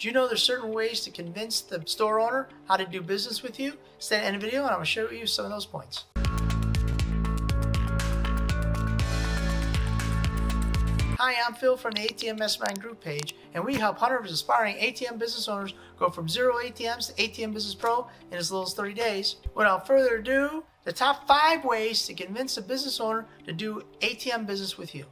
Do you know there's certain ways to convince the store owner how to do business with you? Stay to the end of the video and I'm going to show you some of those points. Hi, I'm Phil from the ATM Mastermind group page, and we help hundreds of aspiring ATM business owners go from 0 ATMs to ATM Business Pro in as little as 30 days. Without further ado, the top 5 ways to convince a business owner to do ATM business with you.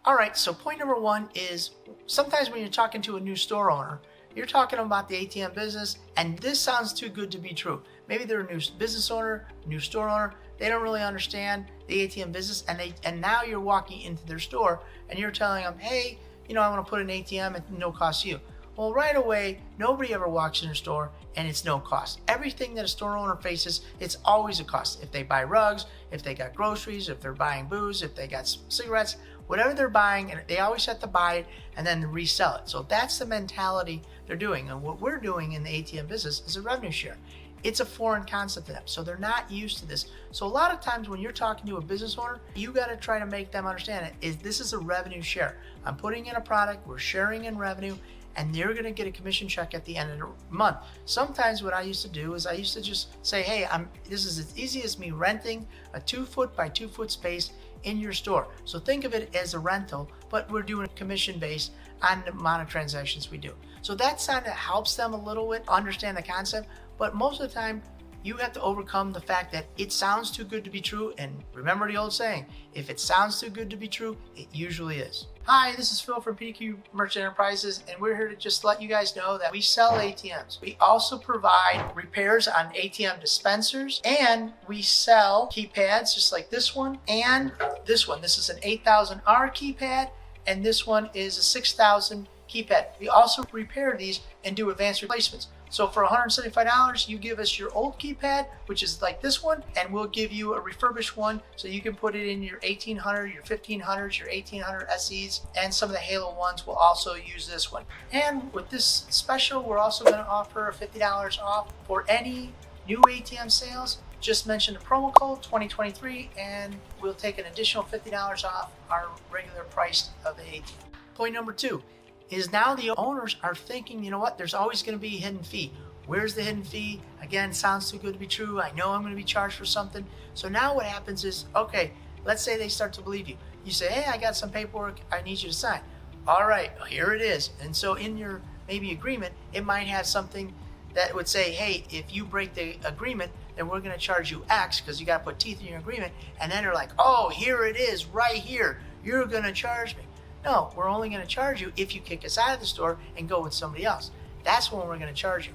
All right, so point number 1 is sometimes when you're talking to a new store owner, you're talking about the ATM business, and this sounds too good to be true. Maybe they're a new business owner, new store owner. They don't really understand the ATM business, and now you're walking into their store and you're telling them, hey, I want to put an ATM at no cost to you. Well, right away, nobody ever walks in their store and it's no cost. Everything that a store owner faces, it's always a cost. If they buy rugs, if they got groceries, if they're buying booze, if they got cigarettes, whatever they're buying, and they always have to buy it and then resell it. So that's the mentality they're doing. And what we're doing in the ATM business is a revenue share. It's a foreign concept to them, so they're not used to this. So a lot of times when you're talking to a business owner, you got to try to make them understand this is a revenue share. I'm putting in a product, we're sharing in revenue, and they're going to get a commission check at the end of the month. Sometimes what I used to do is I used to just say, hey, this is as easy as me renting a 2-foot by 2-foot space in your store. So think of it as a rental, but we're doing commission based on the amount of transactions we do. So that kind of helps them a little bit understand the concept, but most of the time you have to overcome the fact that it sounds too good to be true. And remember the old saying, if it sounds too good to be true, it usually is. Hi, this is Phil from PDQ Merchant Enterprises, and we're here to just let you guys know that we sell ATMs. We also provide repairs on ATM dispensers, and we sell keypads just like this one and this one. This is an 8000R keypad, and this one is a 6000 keypad. We also repair these and do advanced replacements. So for $175, you give us your old keypad, which is like this one, and we'll give you a refurbished one so you can put it in your 1800, your 1500s, your 1800 SEs, and some of the Halo ones will also use this one. And with this special, we're also going to offer $50 off for any new ATM sales. Just mention the promo code 2023 and we'll take an additional $50 off our regular price of the ATM. Point number 2 is now the owners are thinking, you know what, there's always going to be a hidden fee. Where's the hidden fee? Again, sounds too good to be true. I know I'm going to be charged for something. So now what happens is, okay, let's say they start to believe you. You say, hey, I got some paperwork I need you to sign. All right, here it is. And so in your maybe agreement, it might have something that would say, hey, if you break the agreement, then we're going to charge you X because you got to put teeth in your agreement. And then they're like, oh, here it is right here. You're going to charge me. No, we're only going to charge you if you kick us out of the store and go with somebody else. That's when we're going to charge you.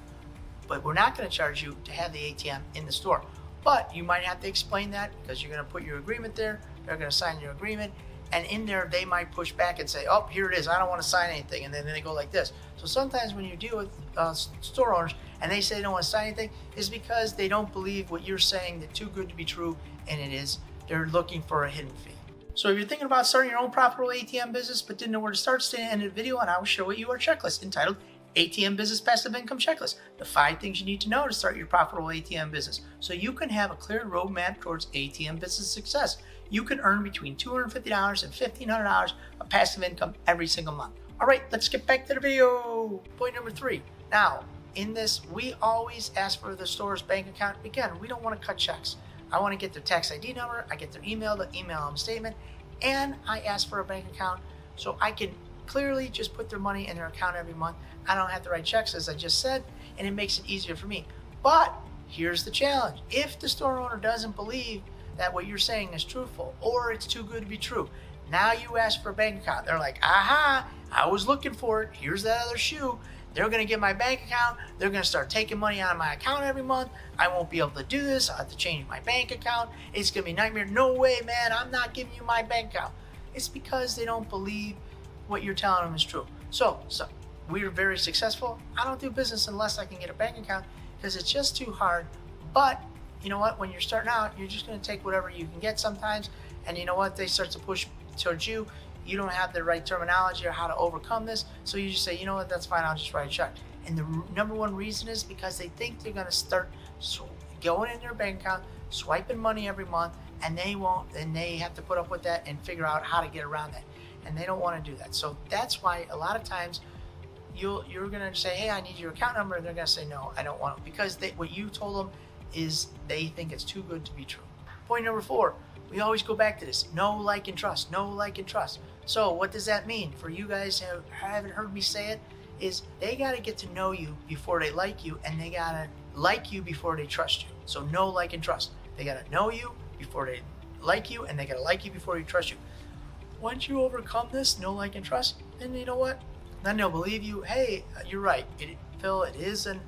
But we're not going to charge you to have the ATM in the store. But you might have to explain that because you're going to put your agreement there. They're going to sign your agreement. And in there, they might push back and say, oh, here it is. I don't want to sign anything. And then they go like this. So sometimes when you deal with store owners and they say they don't want to sign anything, is because they don't believe what you're saying, that's too good to be true, and it is. They're looking for a hidden fee. So if you're thinking about starting your own profitable ATM business but didn't know where to start, stay to the end of the video and I will show you our checklist entitled ATM Business Passive Income Checklist. The 5 things you need to know to start your profitable ATM business so you can have a clear roadmap towards ATM business success. You can earn between $250 and $1,500 of passive income every single month. All right, let's get back to the video. Point number 3. Now, in this, we always ask for the store's bank account. Again, we don't want to cut checks. I want to get their tax ID number, I get their email, the email them statement, and I ask for a bank account so I can clearly just put their money in their account every month. I don't have to write checks, as I just said, and it makes it easier for me. But here's the challenge. If the store owner doesn't believe that what you're saying is truthful or it's too good to be true, now you ask for a bank account. They're like, aha, I was looking for it. Here's that other shoe. They're going to get my bank account. They're going to start taking money out of my account every month. I won't be able to do this. I'll have to change my bank account. It's going to be a nightmare. No way, man. I'm not giving you my bank account. It's because they don't believe what you're telling them is true. So we're very successful. I don't do business unless I can get a bank account because it's just too hard. But you know what? When you're starting out, you're just going to take whatever you can get sometimes. And you know what? They start to push towards you. You don't have the right terminology or how to overcome this. So you just say, you know what, that's fine, I'll just write a check. And the number one reason is because they think they're going to start going in their bank account, swiping money every month, and they won't, and they have to put up with that and figure out how to get around that. And they don't want to do that. So that's why a lot of times you're gonna say, hey, I need your account number, and they're gonna say, no, I don't want it, because what you told them is they think it's too good to be true. Point number 4, we always go back to this: know, like, and trust. Know, like, and trust. So what does that mean for you guys who haven't heard me say it? Is they got to get to know you before they like you, and they got to like you before they trust you. So know, like, and trust. They got to know you before they like you, and they got to like you before they trust you. Once you overcome this know, like, and trust, then you know what? Then they'll believe you. Hey, you're right, Phil. It is a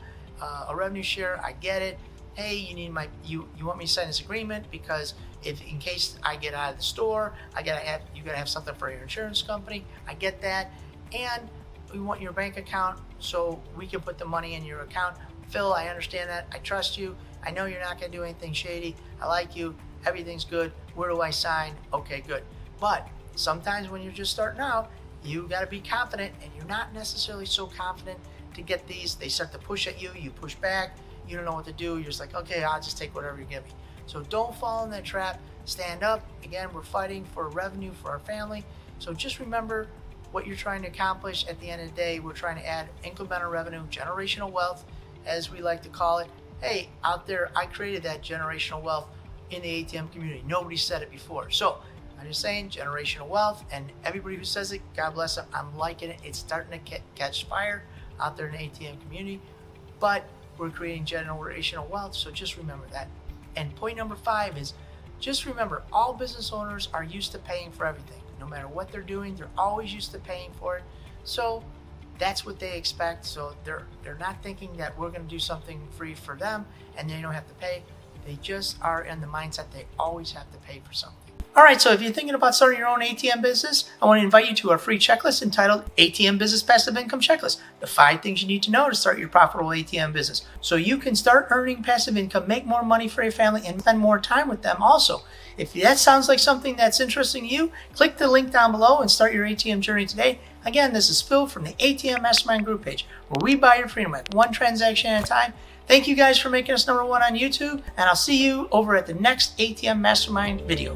revenue share. I get it. Hey, you want me to sign this agreement because if in case I get out of the store, you gotta have something for your insurance company. I get that, and we want your bank account so we can put the money in your account. Phil, I understand that. I trust you. I know you're not gonna do anything shady. I like you. Everything's good. Where do I sign? Okay, good. But sometimes when you're just starting out, you got to be confident, and you're not necessarily so confident to get these. They start to push at you. You push back. You don't know what to do. You're just like, okay, I'll just take whatever you give me. So don't fall in that trap. Stand up. Again, we're fighting for revenue for our family. So just remember what you're trying to accomplish. At the end of the day, we're trying to add incremental revenue, generational wealth, as we like to call it. Hey, out there, I created that generational wealth in the ATM community. Nobody said it before. So I'm just saying, generational wealth, and everybody who says it, God bless them. I'm liking it. It's starting to catch fire out there in the ATM community, but we're creating generational wealth. So just remember that. And point number 5 is just remember, all business owners are used to paying for everything. No matter what they're doing, they're always used to paying for it. So that's what they expect. So they're not thinking that we're going to do something free for them and they don't have to pay. They just are in the mindset they always have to pay for something. All right, so if you're thinking about starting your own ATM business, I want to invite you to our free checklist entitled ATM Business Passive Income Checklist, the 5 things you need to know to start your profitable ATM business. So you can start earning passive income, make more money for your family, and spend more time with them also. If that sounds like something that's interesting to you, click the link down below and start your ATM journey today. Again, this is Phil from the ATM Mastermind group page, where we buy your freedom at one transaction at a time. Thank you guys for making us #1 on YouTube, and I'll see you over at the next ATM Mastermind video.